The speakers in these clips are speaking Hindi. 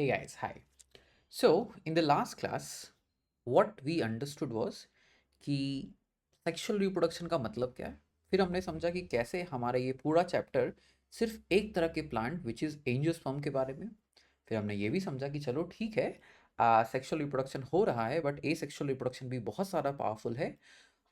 Hey guys, hi. So, in the last class, what we understood was कि सेक्सुअल रिप्रोडक्शन का मतलब क्या है। फिर हमने समझा कि कैसे हमारा ये पूरा चैप्टर सिर्फ एक तरह के प्लांट विच इज़ एंजियोस्पर्म के बारे में। फिर हमने ये भी समझा कि चलो ठीक है, सेक्सुअल रिप्रोडक्शन हो रहा है बट ए सेक्सुअल रिप्रोडक्शन भी बहुत सारा पावरफुल है।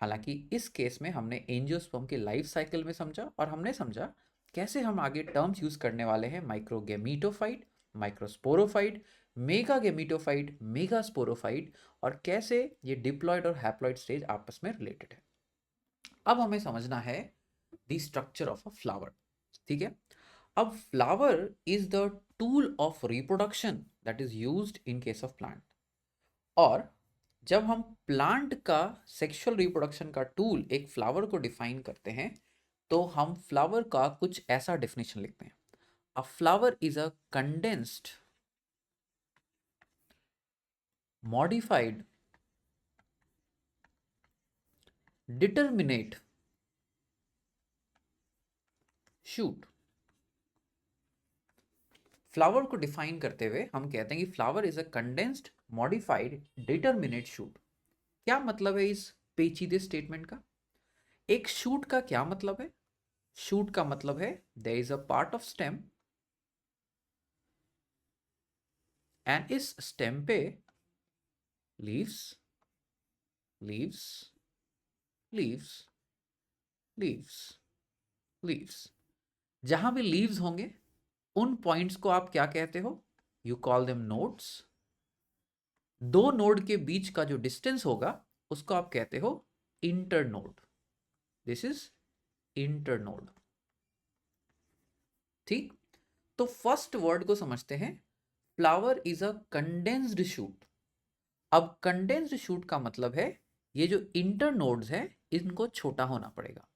हालांकि इस केस में हमने एंजियोस्पर्म के लाइफ साइकिल में समझा और हमने समझा कैसे हम आगे टर्म्स यूज़ करने वाले हैं माइक्रोगेमीटोफाइट, माइक्रोस्पोरोफाइट, मेगागेमीटोफाइट, मेगास्पोरोफाइट और कैसे ये डिप्लॉयड और हैप्लॉयड स्टेज आपस में रिलेटेड है। अब हमें समझना है the structure of a flower. ठीक है, अब flower is the tool of reproduction that is used in case of plant. और जब हम प्लांट का सेक्सुअल रिप्रोडक्शन का टूल एक फ्लावर को डिफाइन करते हैं तो हम फ्लावर का कुछ ऐसा डेफिनेशन लिखते हैं। अ flower is a condensed modified determinate shoot. Flower को डिफाइन करते हुए हम कहते हैं कि flower is a condensed modified determinate shoot. क्या मतलब है इस पेचीदे स्टेटमेंट का? एक शूट का क्या मतलब है? शूट का मतलब है there is a part of stem and इस स्टेम पे leaves leaves leaves leaves leaves, जहां भी लीव्स होंगे उन पॉइंट्स को आप क्या कहते हो? You call them nodes. दो नोड के बीच का जो डिस्टेंस होगा उसको आप कहते हो इंटरनोड। This is internode. ठीक, तो फर्स्ट वर्ड को समझते हैं। Flower is a condensed shoot. अब कंडेंस्ड शूट का मतलब है ये जो इंटरनोड्स है इनको छोटा होना पड़ेगा।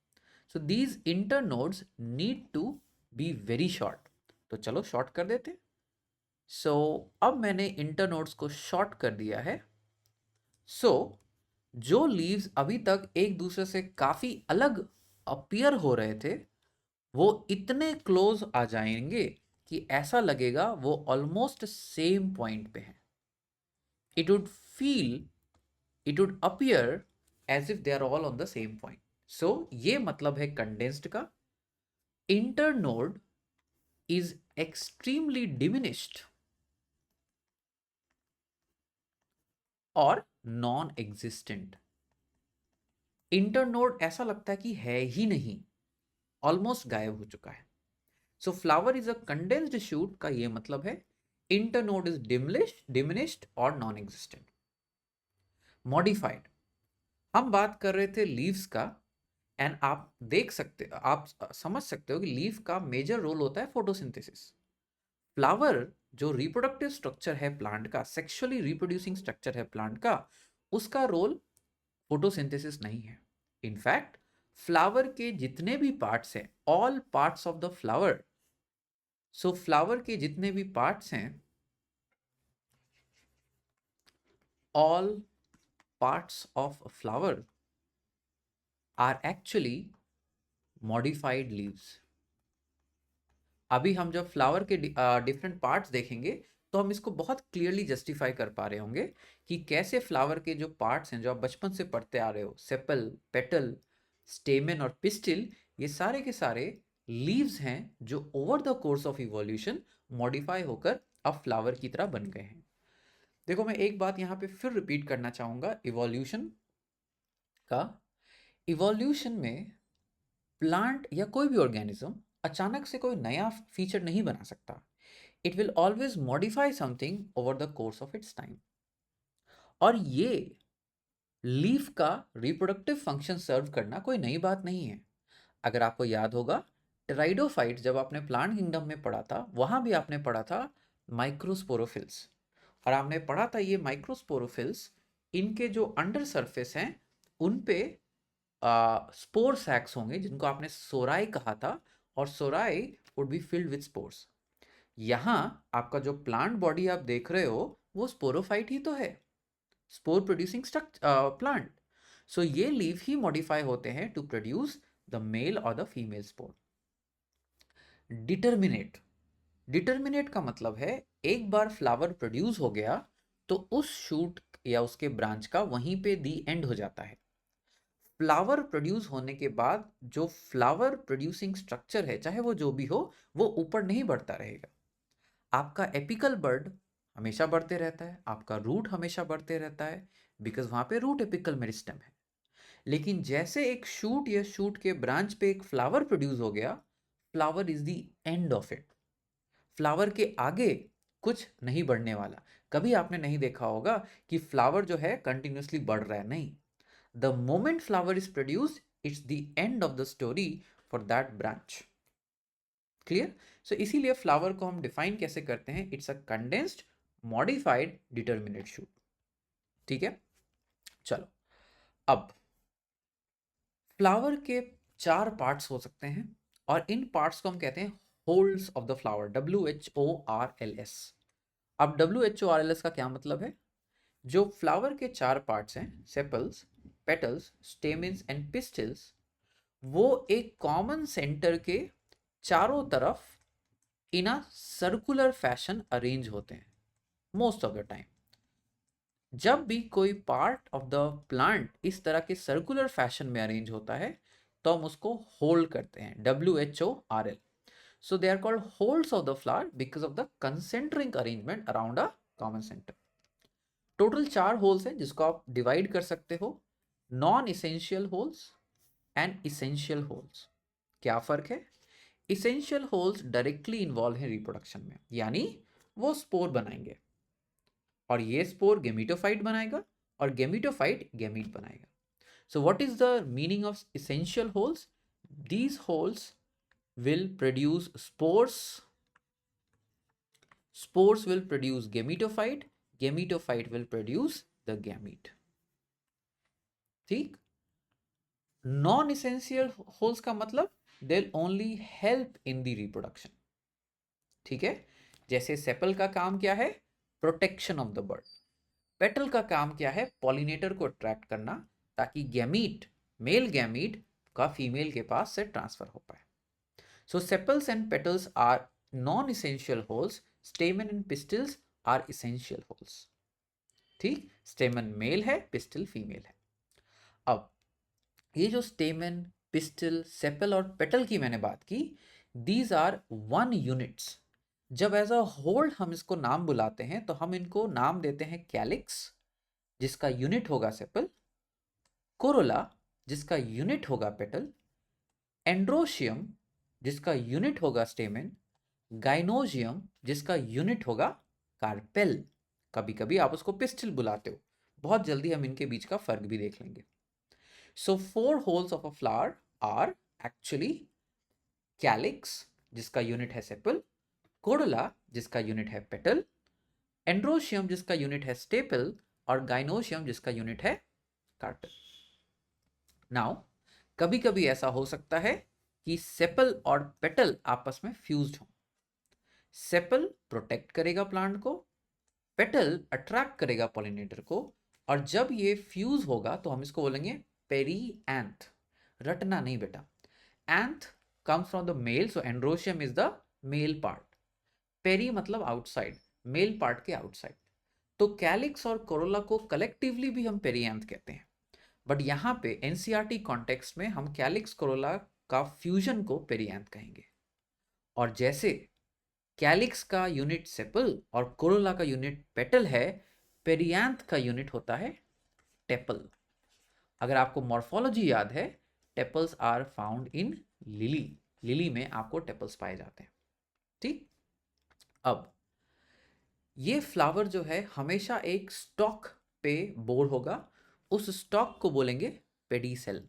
So these internodes need to be very short. तो चलो शॉर्ट कर देते। सो अब मैंने इंटरनोड्स को शॉर्ट कर दिया है। सो जो लीव्स अभी तक एक दूसरे से काफी अलग अपीयर हो रहे थे वो इतने क्लोज आ जाएंगे कि ऐसा लगेगा वो ऑलमोस्ट सेम पॉइंट पे है। It would feel, it would appear as if they are all on the same point. So ये मतलब है कंडेंस्ड का। इंटरनोड इज एक्सट्रीमली डिमिनिश्ड और नॉन एग्जिस्टेंट। इंटरनोड ऐसा लगता है कि है ही नहीं, ऑलमोस्ट गायब हो चुका है। सो flower is a condensed shoot का ये मतलब है इंटरनोड इज डिमिनिश्ड और नॉन एग्जिस्टेंट। मॉडिफाइड, हम बात कर रहे थे लीव्स का एंड आप देख सकते, आप समझ सकते हो कि लीफ का मेजर रोल होता है फोटोसिंथेसिस। फ्लावर जो रिप्रोडक्टिव स्ट्रक्चर है प्लांट का, सेक्सुअली रिप्रोड्यूसिंग स्ट्रक्चर है प्लांट का, उसका रोल फोटोसिंथेसिस नहीं है। इनफैक्ट फ्लावर के जितने भी पार्ट्स हैं, all parts of the flower, so flower के जितने भी पार्ट्स हैं, all parts of flower are actually modified leaves. अभी हम जब फ्लावर के डिफरेंट पार्ट्स देखेंगे तो हम इसको बहुत क्लियरली जस्टिफाई कर पा रहे होंगे कि कैसे फ्लावर के जो पार्ट्स हैं जो आप बचपन से पढ़ते आ रहे हो, सेपल, पेटल, स्टेमेन और पिस्टिल, ये सारे के सारे लीव्स हैं जो over the course of evolution modify होकर अब फ्लावर की तरह बन गए हैं। देखो मैं एक बात यहाँ पे फिर रिपीट करना चाहूँगा इवोल्यूशन का। इवोल्यूशन में प्लांट या कोई भी ऑर्गेनिज्म अचानक से कोई नया फीचर नहीं बना सकता। It will always modify something over the course of its time. और ये लीफ का रिप्रोडक्टिव फंक्शन सर्व करना कोई नई बात नहीं है। अगर आपको याद होगा टेराइडोफाइट जब आपने प्लांट किंगडम में पढ़ा था वहां भी आपने पढ़ा था माइक्रोस्पोरोफिल्स। और आपने पढ़ा था ये माइक्रोस्पोरोफिल्स, इनके जो अंडर सरफेस हैं उन पे स्पोर सैक्स होंगे जिनको आपने सोराई कहा था, और sori would be filled with spores. यहाँ आपका जो प्लांट बॉडी आप देख रहे हो वो स्पोरोफाइट ही तो है, स्पोर प्रोड्यूसिंग प्लांट। सो ये लीफ ही मॉडिफाई होते हैं टू प्रोड्यूस द मेल और the female spore. Determinate, determinate का मतलब है एक बार फ्लावर प्रोड्यूस हो गया तो उस शूट या उसके ब्रांच का वहीं पे दी एंड हो जाता है। फ्लावर प्रोड्यूस होने के बाद जो फ्लावर प्रोड्यूसिंग स्ट्रक्चर है, चाहे वो जो भी हो, वो ऊपर नहीं बढ़ता रहेगा। आपका एपिकल बर्ड हमेशा बढ़ते रहता है, आपका रूट हमेशा बढ़ते रहता है, बिकॉज वहां पे रूट एपिकल मेरिस्टम है। लेकिन जैसे एक शूट या शूट के ब्रांच पे एक फ्लावर प्रोड्यूस हो गया, flower is the end of it. Flower के आगे कुछ नहीं बढ़ने वाला। कभी आपने नहीं देखा होगा कि फ्लावर जो है कंटिन्यूसली बढ़ रहा है, नहीं। The moment flower is produced, it's the end of the story for that branch. Clear? So इसीलिए फ्लावर को हम डिफाइन कैसे करते हैं? It's a condensed modified determinate shoot. ठीक है, चलो। अब फ्लावर के 4 पार्ट्स हो सकते हैं और इन पार्ट्स को हम कहते हैं holes of the flower, WHORLS। अब WHORLS का क्या मतलब है? जो फ्लावर के 4 पार्ट्स हैं, sepals, petals, stamens and pistols, वो एक कॉमन सेंटर के चारों तरफ इन अ सर्कुलर फैशन अरेंज होते हैं मोस्ट ऑफ द टाइम। जब भी कोई पार्ट ऑफ द प्लांट इस तरह के सर्कुलर फैशन में अरेंज होता है तो हम उसको होल्ड करते हैं, WHORL। So they are called whorls of the flower because of the concentric arrangement around a common centre. Total 4 whorls हैं जिसको आप डिवाइड कर सकते हो, non essential whorls and essential whorls. क्या फर्क है? इसेंशियल होल्स डायरेक्टली इन्वॉल्व है रिप्रोडक्शन में, यानी वो स्पोर बनाएंगे और ये स्पोर गेमिटोफाइट बनाएगा और गेमिटोफाइट गेमीट बनाएगा। So what is the meaning of essential holes? These holes will produce spores, spores will produce gametophyte, gametophyte will produce the gamete। ठीक? नॉन इसेंशियल होल्स का मतलब they'll only help in the reproduction। ठीक है? जैसे सेपल का काम क्या है? Protection of the bird. Petal का काम क्या है? पॉलिनेटर को अट्रैक्ट करना ताकि गैमीट, मेल गैमीट का फीमेल के पास से ट्रांसफर हो पाए। So sepals and petals are non-essential holes, stamen and pistils are essential holes। ठीक? स्टेमन मेल है, पिस्टल फीमेल है। अब ये जो स्टेमन, पिस्टल, सेपल और पेटल की मैंने बात की, दीज आर 1 यूनिट्स। जब एज अ होल हम इसको नाम बुलाते हैं तो हम इनको नाम देते हैं कैलिक्स, जिसका यूनिट होगा सेपल, कोरोला, जिसका यूनिट होगा पेटल, एंड्रोशियम, जिसका यूनिट होगा स्टेमेन, गाइनोजियम, जिसका यूनिट होगा कार्पेल। कभी कभी आप उसको पिस्टल बुलाते हो। बहुत जल्दी हम इनके बीच का फर्क भी देख लेंगे। So 4 whorls of a flower are actually calyx, जिसका यूनिट है सेपल, कोडोला, जिसका यूनिट है पेटल, एंड्रोशियम, जिसका यूनिट है स्टेपल, और गाइनोशियम, जिसका यूनिट है कार्पेल। नाउ कभी कभी ऐसा हो सकता है कि सेपल और पेटल आपस में फ्यूज्ड हो। सेपल प्रोटेक्ट करेगा प्लांट को, पेटल अट्रैक्ट करेगा पॉलिनेटर को, और जब ये फ्यूज होगा तो हम इसको बोलेंगे पेरी एंथ। रटना नहीं बेटा, anth comes from the male, so androecium is the male part, peri मतलब आउटसाइड, मेल पार्ट के आउटसाइड। तो कैलिक्स और कोरोला को कलेक्टिवली भी हम पेरीएंथ कहते हैं, बट यहाँ पे एनसीईआरटी कॉन्टेक्स्ट में हम कैलिक्स कोरोला का फ्यूजन को पेरीएंथ कहेंगे। और जैसे कैलिक्स का यूनिट सेपल और कोरोला का यूनिट पेटल है, पेरियांथ का यूनिट होता है टेपल। अगर आपको मॉर्फोलॉजी याद है, tepals are found in lily, lily में आपको टेपल्स पाए जाते हैं। ठीक? अब ये फ्लावर जो है हमेशा एक स्टॉक पे बोर होगा, उस स्टॉक को बोलेंगे पेडीसेल।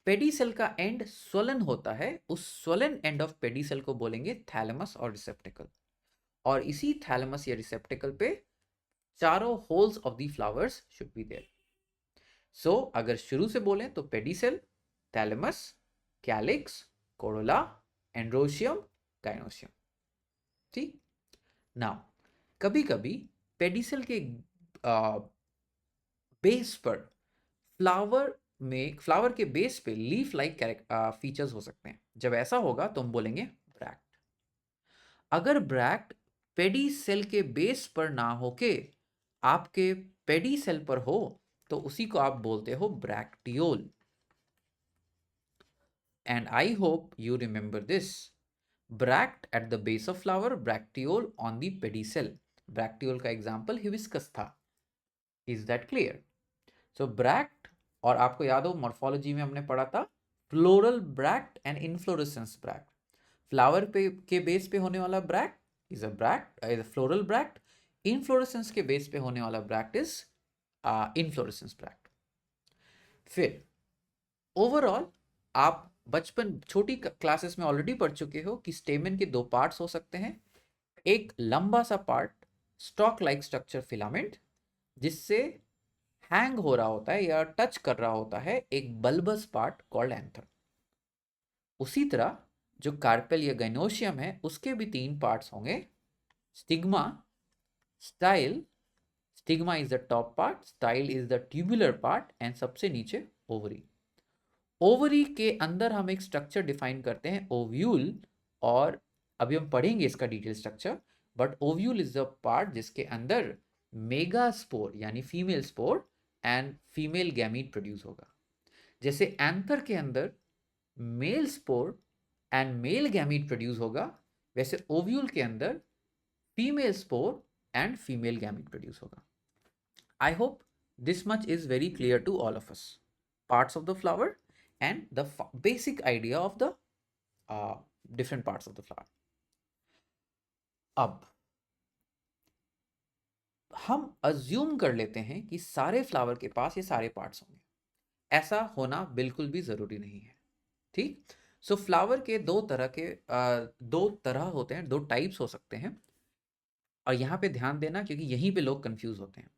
पेडीसेल का एंड स्वलन होता है, उस स्वलन एंड ऑफ पेडीसेल को बोलेंगे थैलेमस और रिसेप्टिकल। और इसी थैलेमस या रिसेप्टिकल पे चारों whorls of the flowers should be there. So अगर शुरू से बोलें तो pedicel, thalamus, calyx, corolla, androecium, gynoecium. ठीक? नाउ कभी कभी पेडिसेल के बेस पर फ्लावर के बेस पे लीफ लाइक फीचर्स हो सकते हैं। जब ऐसा होगा तो हम बोलेंगे ब्रैक्ट। अगर ब्रैक्ट पेडी सेल के बेस पर ना होके आपके पेडी सेल पर हो तो उसी को आप बोलते हो ब्रैक्टियोल। And I hope you remember this. Bract at the base of flower, ब्रैक्टियोल on the pedicel. ब्रैक्टियोल का एग्जाम्पल हिबिस्कस था। Is that clear? So bract, और आपको याद हो मॉर्फोलॉजी में हमने पढ़ा था floral bract and inflorescence bract. Flower पे के बेस पे होने वाला bract is a floral bract. Inflorescence के बेस पे होने वाला ब्रैक्ट इज इनफ्लोरेसेंस ब्रैक्ट। फिर ओवरऑल आप बचपन छोटी क्लासेस में ऑलरेडी पढ़ चुके हो कि स्टेमन के दो पार्ट्स हो सकते हैं। एक लंबा सा part, stock like structure filament, जिससे हैंग हो रहा होता है या टच कर रहा होता है एक बल्बस पार्ट कॉल्ड एंथर। उसी तरह जो कार्पेल या गाइनोशियम है उसके भी तीन पार्ट्स होंगे, stigma, style. Stigma is the top part, style is the tubular part, and सबसे नीचे ओवरी। ओवरी के अंदर हम एक स्ट्रक्चर डिफाइन करते हैं ओव्यूल, और अभी हम पढ़ेंगे इसका detail structure. But ovule is the part जिसके अंदर मेगास्पोर यानी female spore and female gamete produce होगा। जैसे एंथर के अंदर male spore and male gamete produce होगा, वैसे ओव्यूल के अंदर female spore and female gamete produce होगा। I hope this much is very clear to all of us. Parts of the flower and the basic idea of the different parts of the flower. अब हम अज्यूम कर लेते हैं कि सारे फ्लावर के पास ये सारे पार्ट्स होंगे। ऐसा होना बिल्कुल भी जरूरी नहीं है। ठीक? सो फ्लावर के दो तरह होते हैं, दो टाइप्स हो सकते हैं। और यहां पे ध्यान देना क्योंकि यहीं पे लोग कंफ्यूज होते हैं।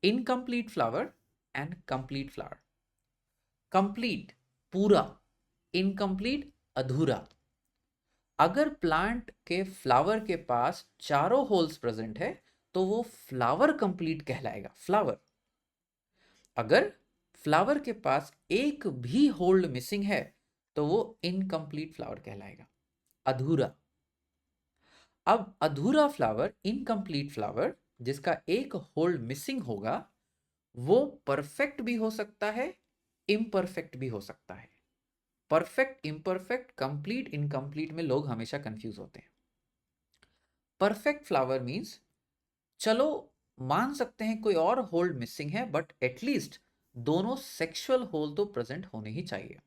Incomplete flower and complete flower. Complete पूरा, इनकम्प्लीट अधूरा। अगर प्लांट के फ्लावर के पास चारों होल्स प्रेजेंट है तो वो फ्लावर कंप्लीट कहलाएगा, फ्लावर। अगर फ्लावर के पास एक भी होल्ड मिसिंग है तो वो इनकम्प्लीट फ्लावर कहलाएगा, अधूरा। अब अधूरा फ्लावर, इनकम्प्लीट फ्लावर, जिसका एक होल्ड मिसिंग होगा, वो परफेक्ट भी हो सकता है, इम्परफेक्ट भी हो सकता है। परफेक्ट, इम्परफेक्ट, कंप्लीट, इनकम्प्लीट में लोग हमेशा कंफ्यूज होते हैं। परफेक्ट फ्लावर मींस चलो मान सकते हैं कोई और होल्ड मिसिंग है, बट एटलीस्ट दोनों सेक्सुअल होल तो प्रेजेंट होने ही चाहिए।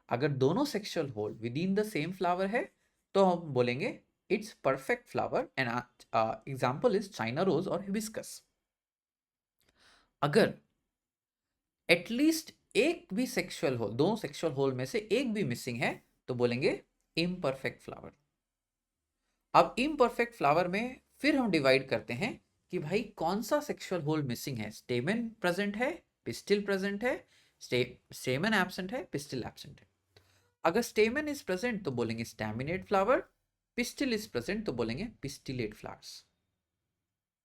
अगर दोनों sexual whorl within the same flower है तो हम बोलेंगे it's perfect flower. And example is China rose और हिबिस्कस। अगर एटलीस्ट एक भी सेक्सुअल होल, दोनों सेक्सुअल होल में से एक भी मिसिंग है तो बोलेंगे इम्परफेक्ट फ्लावर। अब इम्परफेक्ट फ्लावर में फिर हम डिवाइड करते हैं कि भाई कौन सा सेक्सुअल होल मिसिंग है। स्टेमन प्रेजेंट है, पिस्टिल प्रेजेंट है, स्टेमन एब्सेंट है, पिस्टिल एब्सेंट है। अगर स्टेमन इज प्रेजेंट तो बोलेंगे staminate flower, pistil is present तो बोलेंगे पिस्टिलेट फ्लावर्स।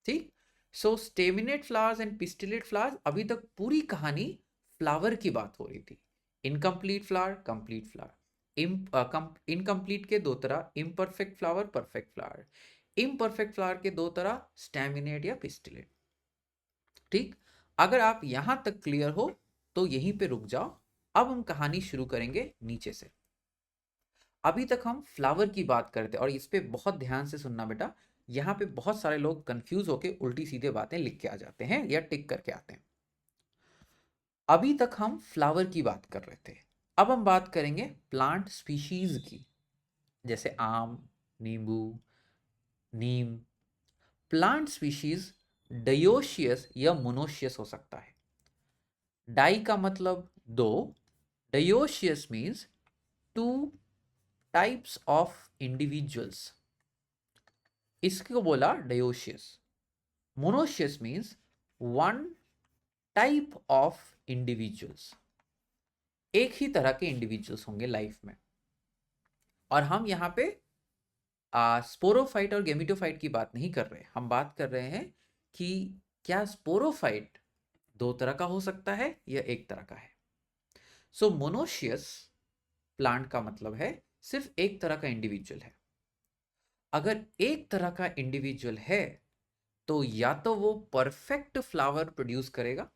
ठीक? So staminate flowers and pistillate flowers, अभी तक पूरी कहानी फ्लावर की बात हो रही थी। Incomplete flower, complete flower. Incomplete के दो तरह, imperfect flower, perfect flower. Imperfect flower के दो तरह, स्टैमिनेट या पिस्टिलेट। ठीक? अगर आप यहां तक क्लियर हो तो यहीं पे रुक जाओ। अब हम कहानी शुरू करेंगे नीचे से। अभी तक हम फ्लावर की बात करते और इस पे बहुत ध्यान से सुनना बेटा। यहाँ पे बहुत सारे लोग कंफ्यूज होके उल्टी सीधे बातें लिख के आ जाते हैं या टिक करके आते हैं। अभी तक हम फ्लावर की बात कर रहे थे, अब हम बात करेंगे प्लांट स्पीशीज की, जैसे आम, नींबू, नीम। प्लांट स्पीशीज डायोशियस या मोनोशियस हो सकता है। डाई का मतलब दो, dioecious means two types of individuals, इसको बोला dioecious. Monoecious means one type of individuals, एक ही तरह के इंडिविजुअल्स होंगे लाइफ में। और हम यहाँ पे स्पोरोफाइट और गेमिटोफाइट की बात नहीं कर रहे, हम बात कर रहे हैं कि क्या स्पोरोफाइट दो तरह का हो सकता है या एक तरह का है। सो मोनोशियस प्लांट का मतलब है सिर्फ एक तरह का इंडिविजुअल है। अगर एक तरह का इंडिविजुअल है तो या तो वो परफेक्ट फ्लावर प्रोड्यूस करेगा,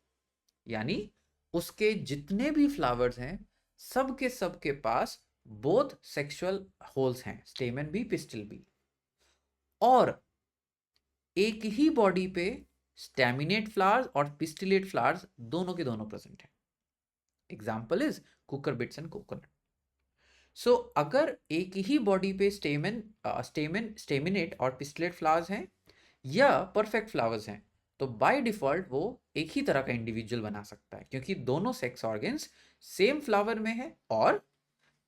यानी उसके जितने भी फ्लावर्स हैं सब के पास बोथ सेक्सुअल होल्स हैं, स्टेमन भी पिस्टिल भी, और एक ही बॉडी पे स्टैमिनेट फ्लावर्स और पिस्टिलेट फ्लावर्स दोनों के दोनों प्रेजेंट हैं। Example is cucurbits and coconut. So अगर एक ही बॉडी पे स्टेमिनेट और पिस्टिलेट फ्लावर्स हैं या परफेक्ट फ्लावर्स हैं, तो बाय डिफॉल्ट वो एक ही तरह का इंडिविजुअल बना सकता है, क्योंकि दोनों सेक्स ऑर्गन्स सेम फ्लावर में है और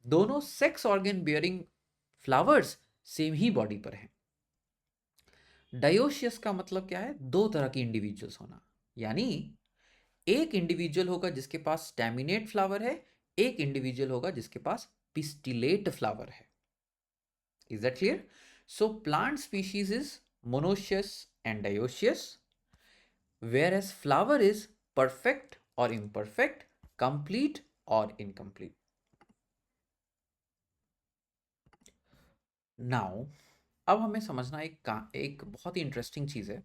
दोनों sex organ bearing flowers same ही बॉडी पर हैं। डायोशियस का मतलब क्या है? दो तरह की इंडिविजुअल्स होना, यानी एक इंडिविजुअल होगा जिसके पास स्टैमिनेट फ्लावर है, एक इंडिविजुअल होगा जिसके पास पिस्टिलेट फ्लावर है। Is that clear? So plant species is monoecious and dioecious, whereas flower is perfect or imperfect, complete or incomplete. Now, अब हमें समझना एक बहुत ही इंटरेस्टिंग चीज़ है,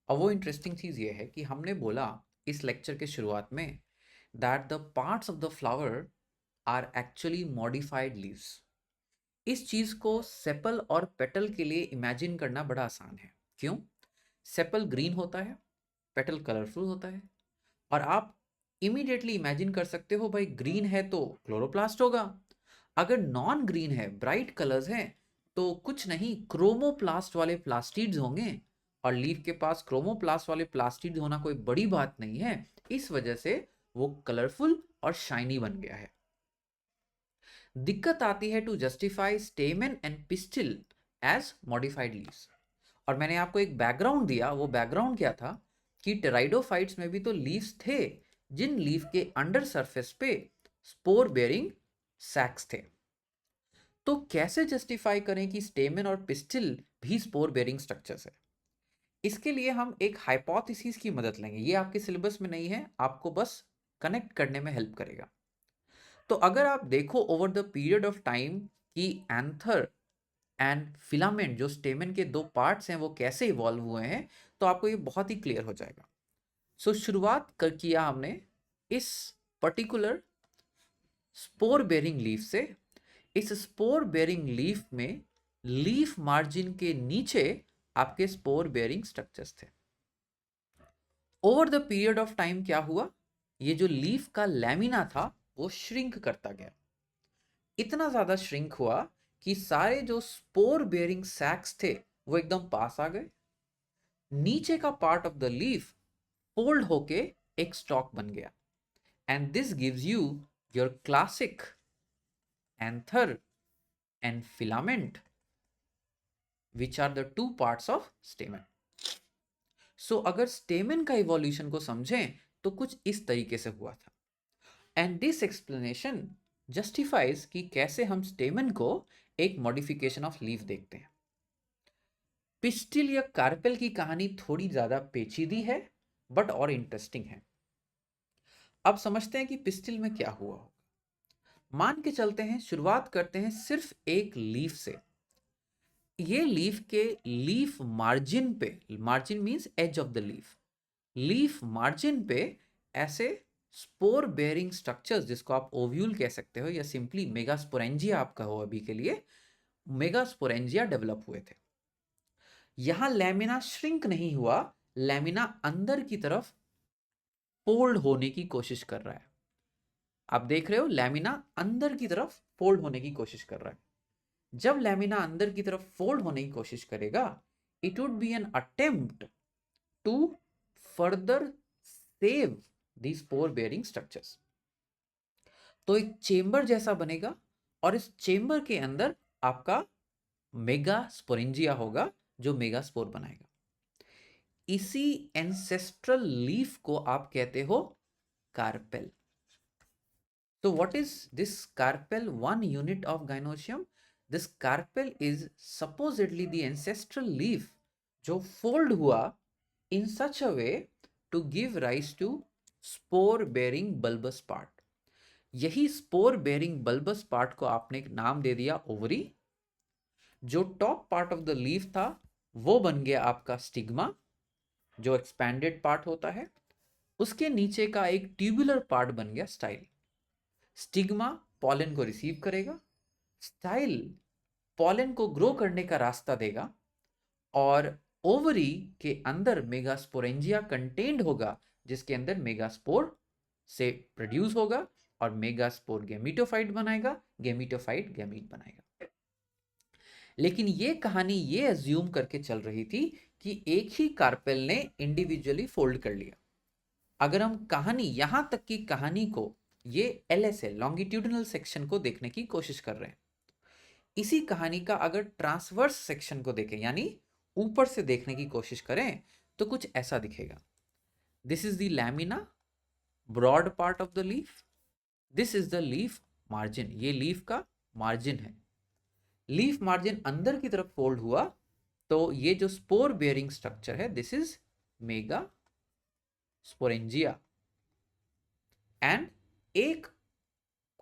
और वो इंटरेस्टिंग चीज़ ये है कि हमने बोला इस लेक्चर के शुरुआत में that the parts of the flower are actually modified leaves. इस चीज़ को सेपल और पेटल के लिए इमेजिन करना बड़ा आसान है। क्यों? सेपल ग्रीन होता है, पेटल कलरफुल होता है, और आप इमीडिएटली इमेजिन कर सकते हो भाई ग्रीन है तो क्लोरोप्लास्ट होगा, अगर नॉन ग्रीन है, ब्राइट कलर्स हैं, तो कुछ नहीं क्रोमोप्लास्ट वाले प्लास्टिड्स होंगे, और लीफ के पास क्रोमोप्लास्ट वाले प्लास्टिड्स होना कोई बड़ी बात नहीं है, इस वजह से वो कलरफुल और शाइनी बन गया है। दिक्कत आती है to justify stamen and pistil as modified leaves, और मैंने आपको एक बैकग्राउंड दिया, वो बैकग्राउंड क्या था कि टेराइडोफाइट्स में भी तो लीव्स थे जिन लीफ के अंडर सरफेस पे स्पोर बेयरिंग सैक्स थे। तो कैसे जस्टिफाई करें कि स्टेमन और पिस्टिल भी स्पोर बेयरिंग स्ट्रक्चर्स है? इसके लिए हम एक हाइपोथेसिस की मदद लेंगे, ये आपके सिलेबस में नहीं है, आपको बस कनेक्ट करने में हेल्प करेगा। तो अगर आप देखो over the period of time कि एंथर एंड फिलामेंट जो स्टेमन के दो पार्ट्स हैं वो कैसे इवॉल्व हुए हैं, तो आपको ये बहुत ही क्लियर हो जाएगा। सो शुरुआत कर किया हमने इस पर्टिकुलर स्पोर बेरिंग लीफ से। इस स्पोर बेरिंग लीफ में लीफ मार्जिन के नीचे आपके स्पोर बेरिंग स्ट्रक्चर्स थे। Over the period of time क्या हुआ, ये जो लीफ का लैमिना था वो श्रिंक करता गया, इतना ज्यादा श्रिंक हुआ कि सारे जो स्पोर बेरिंग सैक्स थे वो एकदम पास आ गए, नीचे का part of the leaf fold होके एक स्टॉक बन गया, and this gives you your classic anther and filament which are the two parts of stamen. So अगर स्टेमन का इवोल्यूशन को समझें तो कुछ इस तरीके से हुआ था, एंड दिस एक्सप्लेनेशन जस्टिफाइज कि कैसे हम स्टेमन को एक मॉडिफिकेशन ऑफ लीफ देखते हैं। पिस्टिल या कार्पेल की कहानी थोड़ी ज्यादा पेचीदी है बट और इंटरेस्टिंग है। अब समझते हैं कि पिस्टिल में क्या हुआ होगा। मान के चलते हैं, शुरुआत करते हैं सिर्फ एक लीफ से। ये लीफ के लीफ मार्जिन पे, margin means edge of the leaf, leaf margin पे ऐसे स्पोर बेयरिंग स्ट्रक्चर्स, जिसको आप ओव्यूल कह सकते हो या सिंपली मेगास्पोरेंजिया आप कहो अभी के लिए, मेगास्पोरेंजिया डेवलप हुए थे। यहां लैमिना श्रिंक नहीं हुआ, लैमिना अंदर की तरफ फोल्ड होने की कोशिश कर रहा है। आप देख रहे हो लैमिना अंदर की तरफ फोल्ड होने की कोशिश कर रहा है। जब लैमिना अंदर की तरफ फोल्ड होने की कोशिश करेगा, it would be an attempt to further save the spore bearing structures. तो एक चेंबर जैसा बनेगा, और इस चेंबर के अंदर आपका मेगास्पोरेंजिया होगा जो मेगास्पोर बनाएगा। इसी एंसेस्ट्रल लीफ को आप कहते हो carpel. So what is this carpel, one unit of gynoecium? This carpel is supposedly the ancestral leaf जो fold हुआ in such a way to give rise to spore bearing bulbous part. यही spore bearing bulbous part को आपने एक नाम दे दिया ओवरी, जो top part of the leaf था वो बन गया आपका स्टिग्मा, जो एक्सपैंडेड पार्ट होता है। उसके नीचे का एक ट्यूबुलर पार्ट बन गया स्टाइल। स्टिग्मा पॉलन को रिसीव करेगा, स्टाइल पॉलन को ग्रो करने का रास्ता देगा, और ओवरी के अंदर मेगास्पोरेंजिया कंटेन्ड होगा, जिसके अंदर मेगास्पोर से प्रोड्यूस होगा, और मेगास्पोर गैमीटोफाइट बनाएगा, गैमीटोफाइट गैमीट बनाएगा। लेकिन ये कहानी ये अज्यूम करके चल रही थी कि एक ही कार्पेल ने इंडिविजुअली फोल्ड कर लिया। अगर हम कहानी यहां तक की कहानी को, ये LSL लॉन्गिट्यूडिनल सेक्शन को देखने की कोशिश कर रहे हैं, इसी कहानी का अगर ट्रांसवर्स सेक्शन को देखें, यानी ऊपर से देखने की कोशिश करें, तो कुछ ऐसा दिखेगा। This is the lamina, broad part of the leaf, this is the leaf margin, ये लीफ का मार्जिन है। लीफ मार्जिन अंदर की तरफ फोल्ड हुआ तो ये जो स्पोर बेयरिंग स्ट्रक्चर है, this is megasporangia, and एक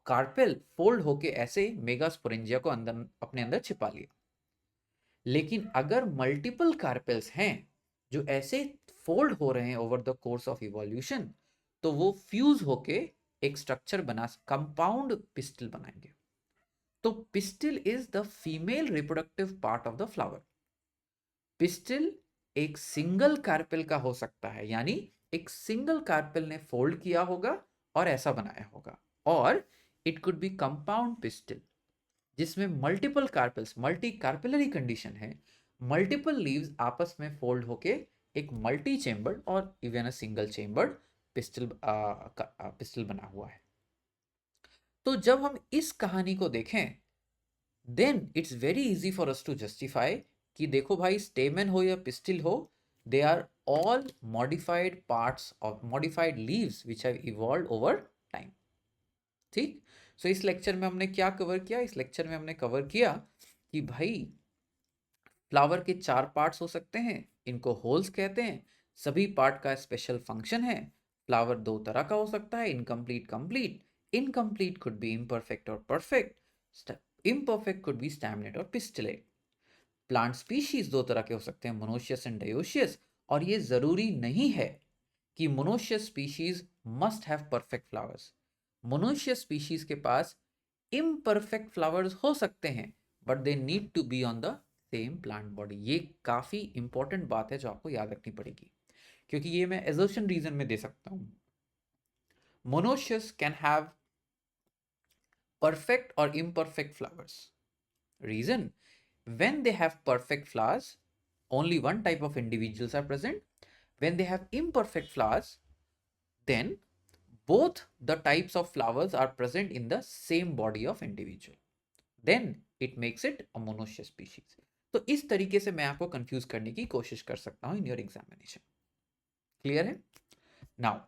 कार्पेल फोल्ड होके ऐसे मेगा स्पोरेंजिया को अंदर अपने अंदर छिपा लिया। लेकिन अगर मल्टीपल कार्पेल्स हैं जो ऐसे फोल्ड हो रहे हैं over the course of evolution, तो वो फ्यूज होके एक स्ट्रक्चर बना, कंपाउंड पिस्टिल बनाएंगे। तो pistil is the female reproductive part of the flower. Pistil एक सिंगल कार्पेल का हो सकता है, यानी एक सिंगल कार्पेल ने फोल्ड किया होगा और ऐसा बनाया होगा, और it could be compound pistil जिसमें multiple carpels, multi carpellary condition है, मल्टीपल लीव्स आपस में फोल्ड होके एक मल्टी चेम्बर्ड और even a single chambered pistil बना हुआ है। तो जब हम इस कहानी को देखें, then it's very easy for us to justify कि देखो भाई, स्टेमन हो या पिस्टिल हो, they are all modified parts of modified leaves which have evolved over time. ठीक। सो इस लेक्चर में हमने क्या कवर किया? इस लेक्चर में हमने कवर किया कि भाई फ्लावर के 4 पार्ट्स हो सकते हैं, इनको होल्स कहते हैं, सभी पार्ट का स्पेशल फंक्शन है। फ्लावर 2 तरह का हो सकता है, incomplete, complete. Incomplete could be imperfect और perfect, imperfect could be staminate और पिस्टिलेट। प्लांट स्पीशीज 2 तरह के हो सकते हैं, मोनोशियस एंड डायोशियस, और ये जरूरी नहीं है कि monoecious species must have perfect flowers. Monoecious species के पास इम्परफेक्ट फ्लावर्स हो सकते हैं, but they need to be on the same plant body. ये काफी इंपॉर्टेंट बात है जो आपको याद रखनी पड़ेगी, क्योंकि ये मैं एजर्शन रीजन में दे सकता हूं। Monoecious can have perfect or imperfect flowers. Reason: when they have perfect flowers, only one type of individuals are present. When they have imperfect flowers, then both the types of flowers are present in the same body of individual. Then it makes it a monoecious species. तो इस तरीके से मैं आपको कंफ्यूज करने की कोशिश कर सकता हूं इन योर एग्जामिनेशन। क्लियर है? Now,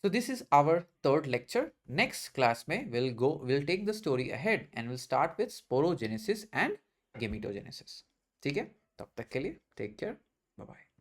so this is our 3rd lecture. Next class में we'll take the story ahead and we'll start with sporogenesis and gametogenesis. ठीक है? तब तक के लिए take care. Bye bye.